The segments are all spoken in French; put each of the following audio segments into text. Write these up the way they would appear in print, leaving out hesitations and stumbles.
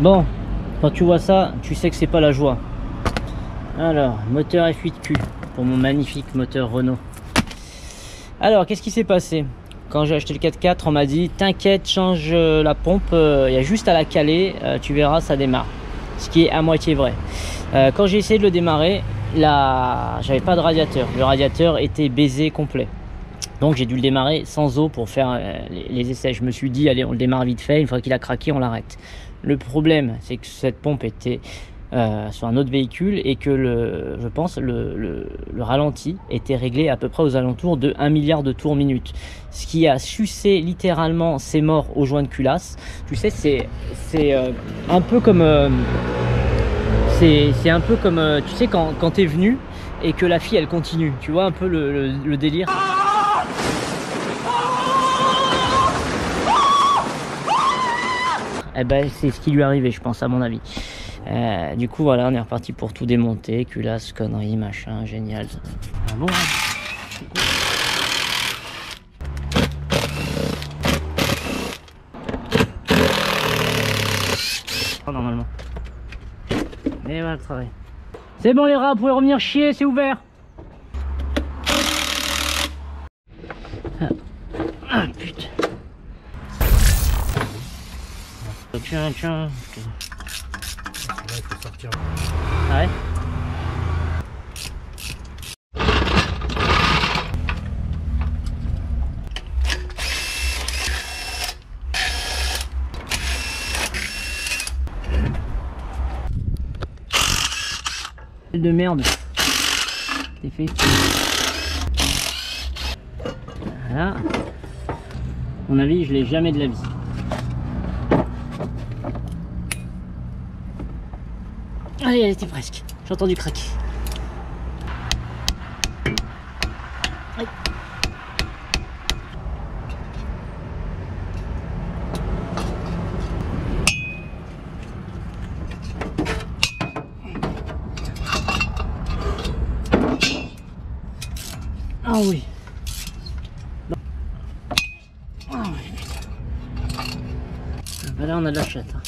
Bon, quand tu vois ça, tu sais que c'est pas la joie. Alors, moteur F8Q pour mon magnifique moteur Renault. Alors, qu'est-ce qui s'est passé? Quand j'ai acheté le 4x4, on m'a dit t'inquiète, change la pompe, il y a juste à la caler, tu verras, ça démarre. Ce qui est à moitié vrai. Quand j'ai essayé de le démarrer, j'avais pas de radiateur. Le radiateur était baisé complet. Donc j'ai dû le démarrer sans eau pour faire les essais. Je me suis dit, allez, on le démarre vite fait, une fois qu'il a craqué, on l'arrête. Le problème, c'est que cette pompe était sur un autre véhicule et que je pense le ralenti était réglé à peu près aux alentours de 1 milliard de tours minute. Ce qui a sucé littéralement ses morts au joint de culasse. Tu sais, c'est un peu comme... c'est un peu comme, tu sais, quand t'es venu et que la fille, elle continue. Tu vois un peu le délire. Eh ben, c'est ce qui lui est arrivé, je pense, à mon avis. Du coup, voilà, on est reparti pour tout démonter. Culasse, conneries, machin, génial. Ah bon, oh, normalement. Et voilà le travail. C'est bon les rats, vous pouvez revenir chier, c'est ouvert. Ah putain. Tiens. Là, il faut sortir. Ah ouais. De merde. C'est fait. Voilà. À mon avis, je l'ai jamais de la vie. Allez, elle était presque. J'ai entendu craquer. Aïe. Ah oui. Ah oui. Bah là on a de la chatte. Hein.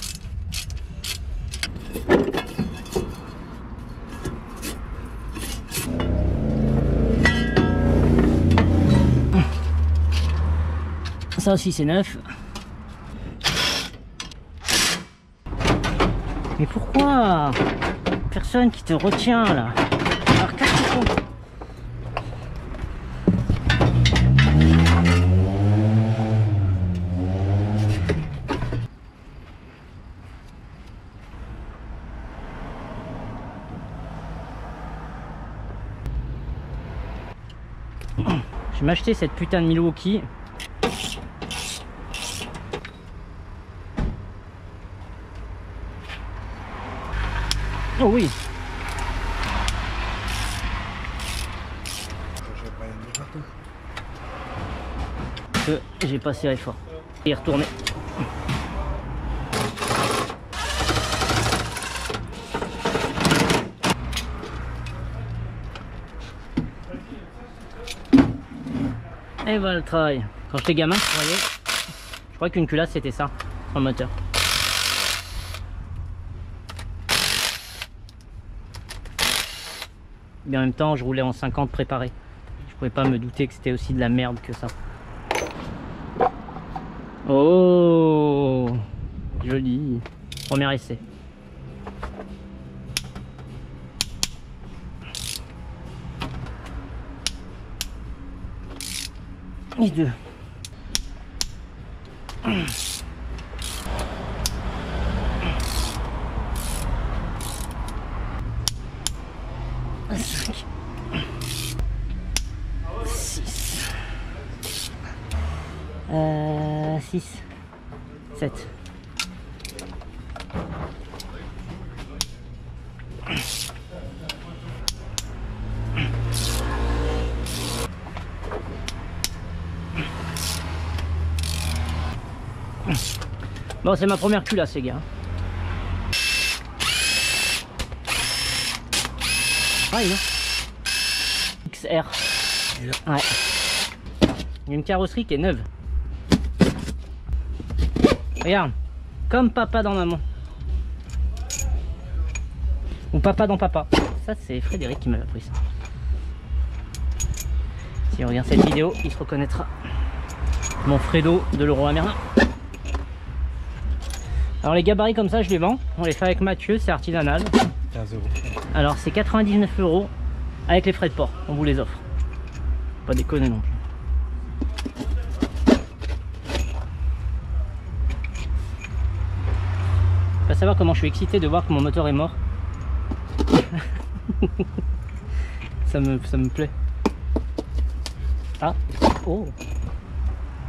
Ça aussi c'est neuf. Mais pourquoi personne qui te retient là? Alors qu'est-ce qu'il faut? Je vais m'acheter cette putain de Milwaukee. Oh oui. J'ai pas serré fort. Et retourner. Et voilà le travail. Quand j'étais gamin, je croyais qu'une culasse c'était ça, sur le moteur. Mais en même temps, je roulais en 50 préparé. Je pouvais pas me douter que c'était aussi de la merde que ça. Oh, joli. Premier essai. Et deux. Cinq. 6. 6. 7. Bon, c'est ma première culasse, les gars. Ah, il est XR. Ouais. Il y a une carrosserie qui est neuve. Regarde. Comme papa dans maman. Ou papa dans papa. Ça c'est Frédéric qui m'avait appris ça. Si on regarde cette vidéo, il se reconnaîtra. Mon Fredo de Leroy Merlin. Alors les gabarits comme ça je les vends. On les fait avec Mathieu, c'est artisanal. 15 €. Alors c'est 99 € avec les frais de port. On vous les offre. Pas déconner non plus. Pas savoir comment je suis excité de voir que mon moteur est mort. ça me plaît. Ah, oh.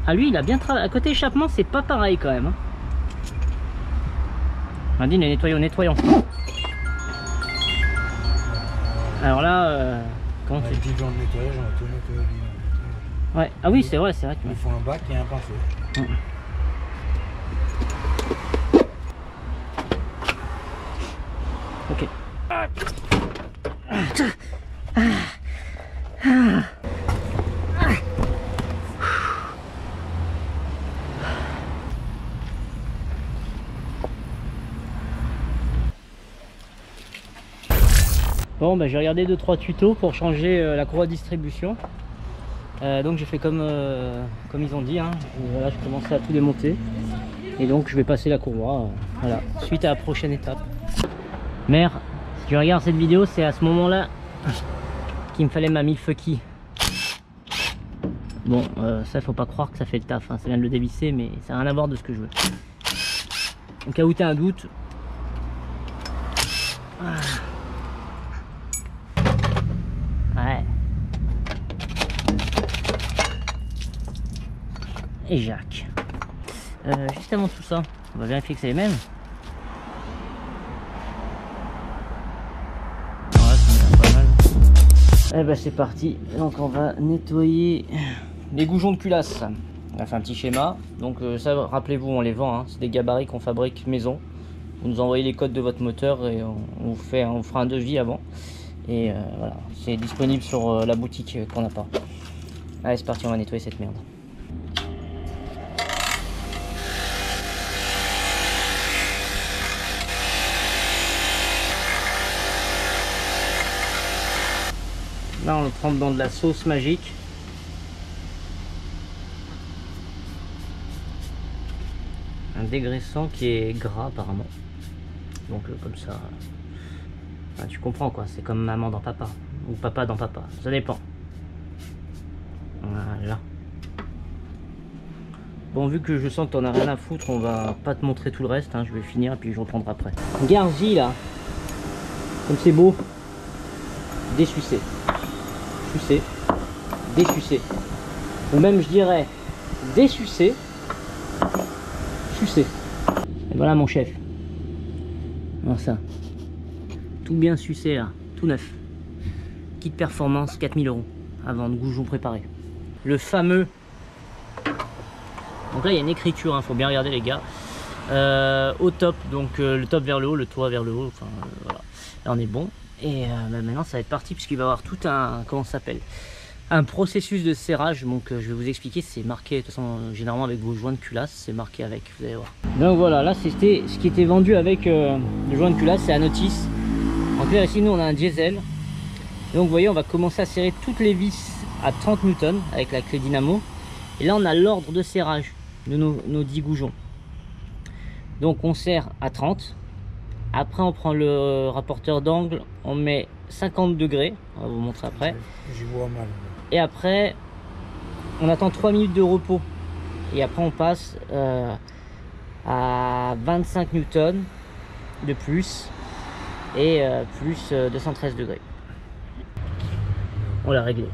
Ah lui il a bien travaillé. À côté échappement c'est pas pareil quand même. Hein. Nadine est nettoyée au nettoyant. Alors là, comment tu... Petit genre de nettoyage, on a tout nettoyé. Ouais, ah oui c'est vrai que... Il faut un bac et un pinceau. Ok. Bon bah j'ai regardé 2-3 tutos pour changer la courroie de distribution. Donc j'ai fait comme ils ont dit, hein. Et voilà, je commençais à tout démonter. Et donc je vais passer la courroie. Voilà, suite à la prochaine étape. Mère, si tu regardes cette vidéo, c'est à ce moment-là qu'il me fallait ma Milfucky. Bon, ça faut pas croire que ça fait le taf, hein. Ça vient de le dévisser, mais ça n'a rien à voir de ce que je veux. Au cas où tu as un doute. Ouais. Et Jacques. Juste avant tout ça, on va vérifier que c'est les mêmes. Ouais, ça me pas mal. Eh ben c'est parti. Donc on va nettoyer les goujons de culasse. On a fait un petit schéma. Donc ça, rappelez-vous, on les vend. Hein. C'est des gabarits qu'on fabrique maison. Vous nous envoyez les codes de votre moteur et on fera un devis avant. Et voilà, c'est disponible sur la boutique qu'on n'a pas. Allez, c'est parti, on va nettoyer cette merde. Là, on le trempe dans de la sauce magique. Un dégraissant qui est gras apparemment. Donc comme ça, enfin, tu comprends quoi, c'est comme maman dans papa. Ou papa dans papa, ça dépend. Voilà. Bon, vu que je sens que t'en as rien à foutre, on va pas te montrer tout le reste, hein. Je vais finir et puis je reprendrai après. Garzi là, comme c'est beau. Dessucé. Sucé. Dessucé. Ou même je dirais dessucé. Sucé. Et voilà mon chef. Alors ça. Tout bien sucé là, tout neuf. Kit performance 4000 € avant de goujons préparés. Le fameux. Donc là il y a une écriture, hein, faut bien regarder les gars. Au top, donc le top vers le haut, le toit vers le haut. Enfin voilà. Là on est bon. Et bah, maintenant ça va être parti puisqu'il va y avoir tout un, comment ça s'appelle, un processus de serrage. Donc je vais vous expliquer, c'est marqué de toute façon généralement avec vos joints de culasse, c'est marqué avec, vous allez voir. Donc voilà, là c'était ce qui était vendu avec le joint de culasse, c'est un notice. En clair ici nous on a un diesel. Donc vous voyez, on va commencer à serrer toutes les vis à 30 Newton avec la clé dynamo. Et là on a l'ordre de serrage de nos 10 goujons. Donc on serre à 30. Après on prend le rapporteur d'angle, on met 50 degrés, on va vous montrer après. J'y vois mal. Et après on attend 3 minutes de repos. Et après on passe à 25 Newton de plus et plus 213 degrés. On l'a réglé.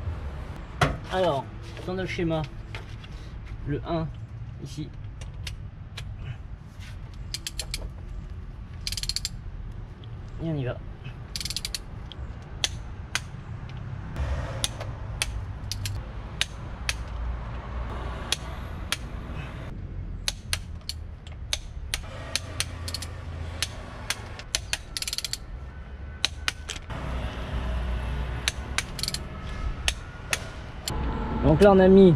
Alors dans le schéma, le 1 ici. Et on y va. Donc là on a mis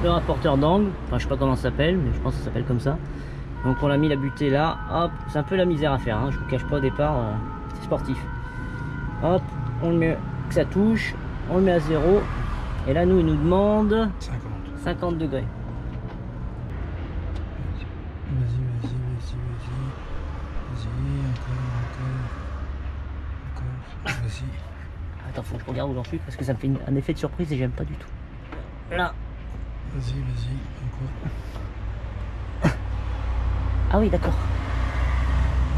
le rapporteur d'angle, enfin je sais pas comment ça s'appelle, mais je pense que ça s'appelle comme ça. Donc on a mis la butée là, hop, c'est un peu la misère à faire, hein. Je vous cache pas au départ, c'est sportif. Hop, on le met, que ça touche, on le met à 0. Et là nous il nous demande 50 degrés. Vas-y, encore, vas-y. Attends, faut que je regarde où j'en suis parce que ça me fait un effet de surprise et j'aime pas du tout. Là. Vas-y, encore. Ah oui, d'accord.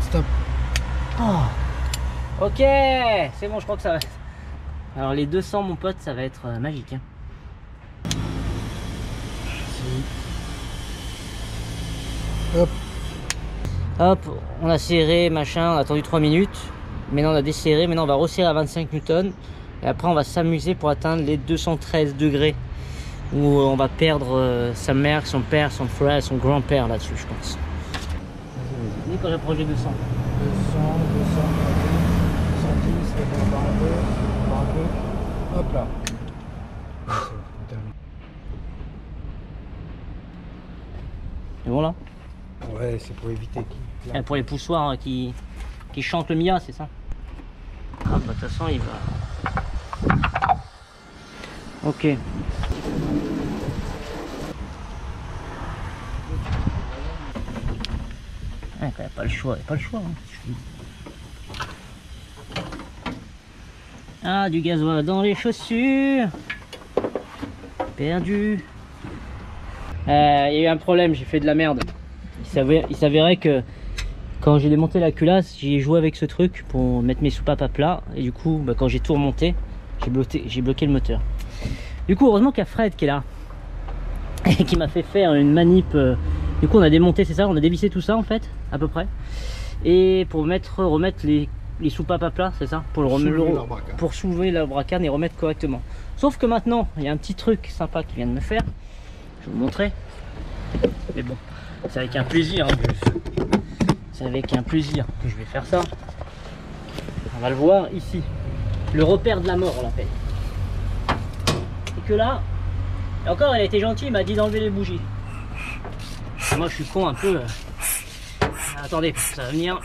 Stop. Oh. Ok, c'est bon, je crois que ça va. Alors les 200, mon pote, ça va être magique. Hein. Hop. Hop, on a serré, machin, on a attendu 3 minutes. Maintenant on a desserré, maintenant on va resserrer à 25 newtons. Et après on va s'amuser pour atteindre les 213 degrés. Où on va perdre sa mère, son père, son frère, son grand-père là-dessus, je pense. Vas-y, quand j'approche les 200. 200, 210, un peu. Hop là. C'est bon là? Ouais, c'est pour éviter qu'il... Pour les poussoirs hein, qui chantent le Mia, c'est ça? Ah bah de toute façon il va... Ok. Ouais, quand même pas le choix, pas le choix. Hein. Ah, du gasoil dans les chaussures. Perdu. Il y a eu un problème, j'ai fait de la merde. Il s'avérait que quand j'ai démonté la culasse, j'ai joué avec ce truc pour mettre mes soupapes à plat. Et du coup, bah, quand j'ai tout remonté, j'ai bloqué le moteur. Du coup, heureusement qu'il y a Fred qui est là. Et qui m'a fait faire une manip. Du coup, on a démonté, c'est ça, on a dévissé tout ça en fait, à peu près. Et pour remettre les soupapes à plat, c'est ça, pour soulever la bracane et remettre correctement. Sauf que maintenant, il y a un petit truc sympa qui vient de me faire. Je vais vous montrer. Mais bon, c'est avec un plaisir. Hein. C'est avec un plaisir que je vais faire ça. On va le voir ici. Le repère de la mort, on l'appelle. Et que là, et encore, il a été gentil, il m'a dit d'enlever les bougies. Moi je suis con un peu. Attendez, ça va venir.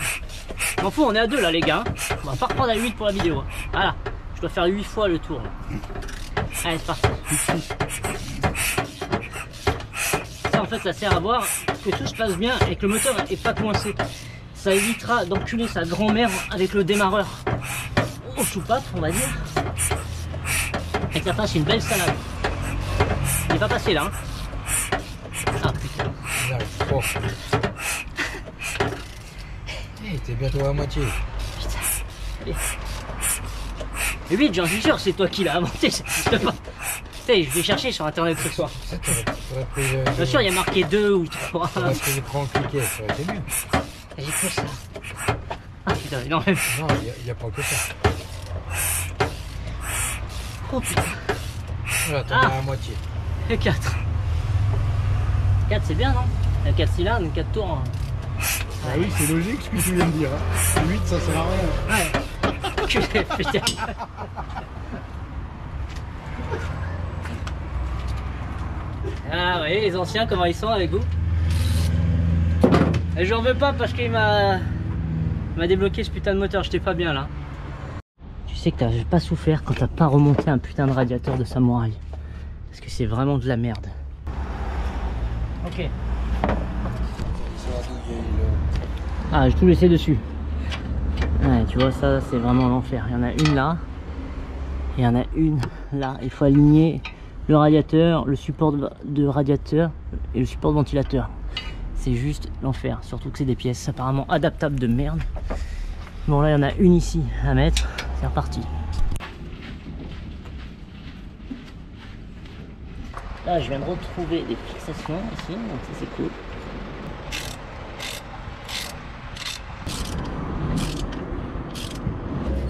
M'en fous, on est à 2 là les gars. On va pas reprendre à 8 pour la vidéo. Voilà, je dois faire 8 fois le tour là. Allez, c'est parti. Ça en fait ça sert à voir que tout se passe bien et que le moteur est pas coincé. Ça évitera d'enculer sa grand-mère avec le démarreur au soupape, on va dire. Et que ça fasse une belle salade. Il est pas passé là. Hein. Ah putain. Oh. Hey, t'es bientôt à moitié. Putain. Allez. Et vite, j'en suis sûr, c'est toi qui l'as inventé, ça n'existe pas. Putain, je vais chercher sur internet ce soir. Bien sûr, il y a marqué 2 ou 3. Parce que l'écran cliquait, ça aurait été mieux. J'ai que ça. Ah putain, non, même. Non, il n'y a pas que ça. Oh putain. Voilà, t'en as à moitié. Et 4. 4 c'est bien non? 4 cylindres, 4 tours. Ah oui, c'est logique ce que tu viens de dire. Hein. 8 ça sert à rien. Ouais. Putain. Ah oui, les anciens comment ils sont avec vous? Et j'en veux pas parce qu'il m'a débloqué ce putain de moteur, j'étais pas bien là. Tu sais que t'as pas souffert quand t'as pas remonté un putain de radiateur de samouraï. Parce que c'est vraiment de la merde. Ok. Ah, j'ai tout laissé dessus. Ouais, tu vois, ça c'est vraiment l'enfer. Il y en a une là. Et il y en a une là. Il faut aligner le radiateur, le support de radiateur et le support de ventilateur. C'est juste l'enfer. Surtout que c'est des pièces apparemment adaptables de merde. Bon, là il y en a une ici à mettre. C'est reparti. Là, je viens de retrouver des fixations ici, donc ça c'est cool.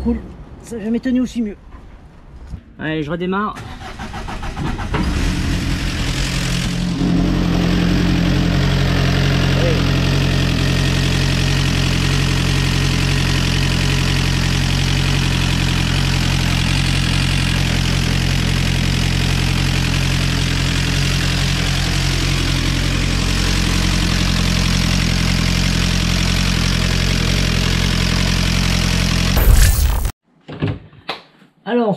Cool, ça n'a jamais tenu aussi mieux. Allez, je redémarre.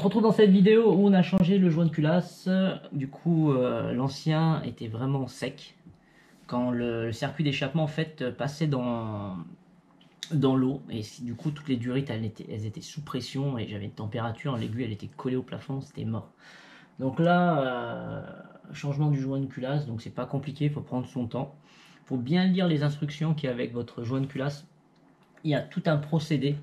se retrouve dans cette vidéo où on a changé le joint de culasse. Du coup, l'ancien était vraiment sec. Quand le circuit d'échappement en fait passait dans l'eau, et du coup toutes les durites elles étaient sous pression et j'avais une température, l'aiguille elle était collée au plafond, c'était mort. Donc là, changement du joint de culasse, donc c'est pas compliqué, il faut prendre son temps. Il faut bien lire les instructions qu'il y a avec votre joint de culasse. Il y a tout un procédé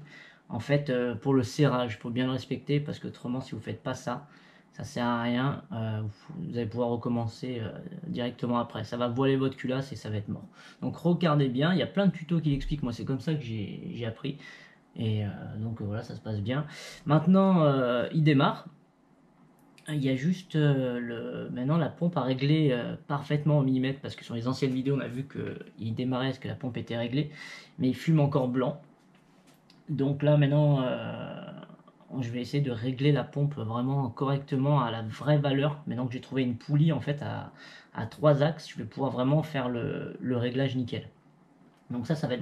en fait pour le serrage, il faut bien le respecter parce que autrement si vous faites pas ça, ça sert à rien, vous allez pouvoir recommencer directement après, ça va voiler votre culasse et ça va être mort. Donc regardez bien, il y a plein de tutos qui l'expliquent, moi c'est comme ça que j'ai appris, et donc voilà, ça se passe bien. Maintenant il démarre, il y a juste maintenant la pompe à régler parfaitement au millimètre, parce que sur les anciennes vidéos on a vu qu'il démarrait parce que la pompe était réglée, mais il fume encore blanc. Donc là maintenant je vais essayer de régler la pompe vraiment correctement à la vraie valeur. Maintenant que j'ai trouvé une poulie en fait à 3 axes, je vais pouvoir vraiment faire le réglage nickel. Donc ça va être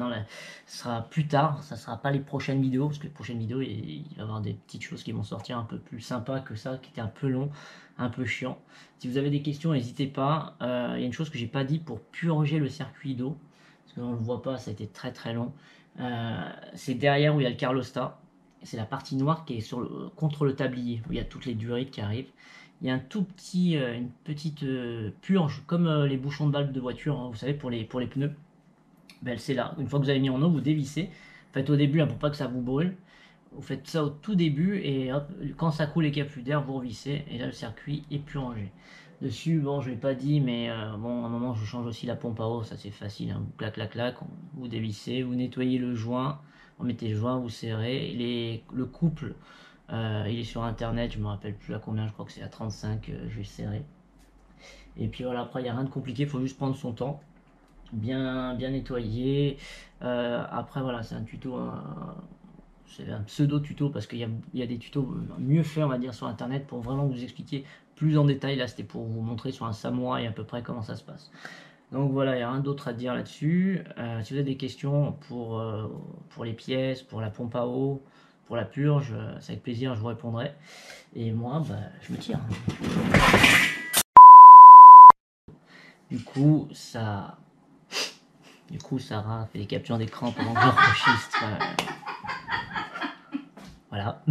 ça sera plus tard, ça sera pas les prochaines vidéos, parce que les prochaines vidéos il va y avoir des petites choses qui vont sortir un peu plus sympa que ça, qui était un peu long, un peu chiant. Si vous avez des questions, n'hésitez pas. Il y a une chose que j'ai pas dit pour purger le circuit d'eau, parce qu'on ne le voit pas, ça a été très très long. C'est derrière où il y a le carlostat. C'est la partie noire qui est contre le tablier, où il y a toutes les durites qui arrivent. Il y a un tout petit, une petite purge, comme les bouchons de valve de voiture, hein, vous savez, pour les pneus. Ben, c'est là. Une fois que vous avez mis en eau, vous dévissez. Faites au début, hein, pour pas que ça vous brûle. Vous faites ça au tout début, et hop, quand ça coule et qu'il n'y a plus d'air, vous revissez, et là le circuit est purgé. Dessus, bon, je ne l'ai pas dit, mais bon, à un moment, je change aussi la pompe à eau, ça c'est facile, hein. Vous clac, clac, clac, vous dévissez, vous nettoyez le joint, vous mettez le joint, vous serrez. Le couple, il est sur internet, je me rappelle plus à combien, je crois que c'est à 35, je vais serrer. Et puis voilà, après, il n'y a rien de compliqué, il faut juste prendre son temps, bien nettoyer. Après, voilà, c'est un tuto. C'est un pseudo tuto parce qu'il y a des tutos mieux faits on va dire sur internet pour vraiment vous expliquer plus en détail. Là c'était pour vous montrer sur un samouraï à peu près comment ça se passe. Donc voilà, il n'y a rien d'autre à dire là-dessus. Si vous avez des questions pour les pièces, pour la pompe à eau, pour la purge, c'est avec plaisir, je vous répondrai. Et moi, bah, je me tire. Du coup, Sarah fait des captures d'écran pendant que j'enregistre. Voilà.